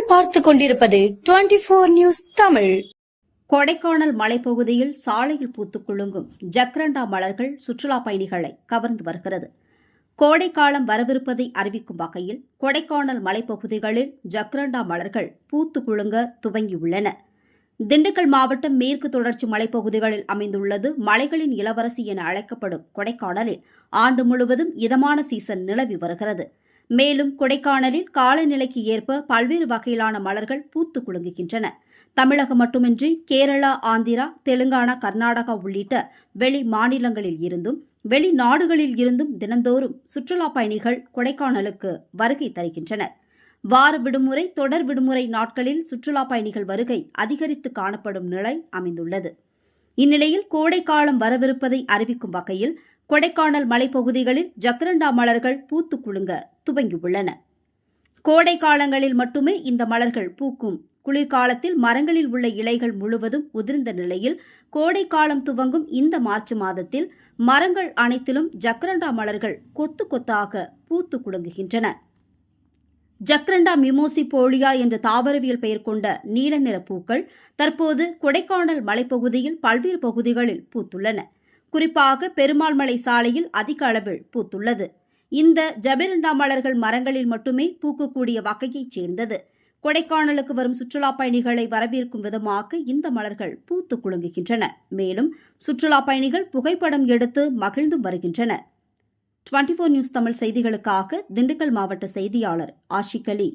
நீங்கள் பார்த்துக் கொண்டிருப்பது 24 நியூஸ் தமிழ். கொடைக்கானல் மலைப்பகுதியில் சாலையில் பூத்துக் குலுங்கும் ஜக்ரண்டா மலர்கள் சுற்றுலா பயணிகளை கவர்ந்து வருகிறது. கோடைக்காலம் வரவிருப்பதை அறிவிக்கும் வகையில் கொடைக்கானல் மலைப்பகுதிகளில் ஜக்ரண்டா மலர்கள் பூத்து குலுங்க துவங்கியுள்ளன. திண்டுக்கல் மாவட்டம் மேற்கு தொடர்ச்சி மலைப்பகுதிகளில் அமைந்துள்ளது மலைகளின் இளவரசி என அழைக்கப்படும் கொடைக்கானலில் ஆண்டு முழுவதும் இதமான சீசன் நிலவி வருகிறது. மேலும் கொடைக்கானலில் காலநிலைக்கு ஏற்ப பல்வேறு வகையிலான மலர்கள் பூத்து குலுங்குகின்றன. தமிழகம் மட்டுமின்றி கேரளா, ஆந்திரா, தெலுங்கானா, கர்நாடகா உள்ளிட்ட வெளி மாநிலங்களில் இருந்தும் வெளிநாடுகளில் இருந்தும் தினந்தோறும் சுற்றுலா பயணிகள் கொடைக்கானலுக்கு வருகை தருகின்றனர். வார விடுமுறை, தொடர் விடுமுறை நாட்களில் சுற்றுலா பயணிகள் வருகை அதிகரித்து காணப்படும் நிலை அமைந்துள்ளது. இந்நிலையில் கோடைக்காலம் வரவிருப்பதை அறிவிக்கும் வகையில் கொடைக்கானல் மலைப்பகுதிகளில் ஜக்ரண்டா மலர்கள் பூத்து குலுங்க துவங்கியுள்ளன. கோடை காலங்களில் மட்டுமே இந்த மலர்கள் பூக்கும். குளிர்காலத்தில் மரங்களில் உள்ள இலைகள் முழுவதும் உதிர்ந்த நிலையில் கோடைக்காலம் துவங்கும் இந்த மார்ச் மாதத்தில் மரங்கள் அனைத்திலும் ஜக்ரண்டா மலர்கள் கொத்து கொத்தாக பூத்து குலுங்குகின்றன. ஜக்ரண்டா மிமோசிபோலியா என்ற தாவரவியல் பெயர் கொண்ட நீல நிற பூக்கள் தற்போது கொடைக்கானல் மலைப்பகுதியில் பல்வேறு பகுதிகளில் பூத்துள்ளன. குறிப்பாக பெருமாள் மலை சாலையில் அதிக அளவில் பூத்துள்ளது. இந்த ஜபெரண்டா மலர்கள் மரங்களில் மட்டுமே பூக்கக்கூடிய வகையைச் சேர்ந்தது. கொடைக்கானலுக்கு வரும் சுற்றுலா பயணிகளை வரவேற்கும் விதமாக இந்த மலர்கள் பூத்து குலுங்குகின்றன. மேலும் சுற்றுலா பயணிகள் புகைப்படம் எடுத்து மகிழ்ந்தும் வருகின்றனர். 24 நியூஸ் தமிழ் செய்திகளுக்காக திண்டுக்கல் மாவட்ட செய்தியாளர் ஆஷிக் அலி.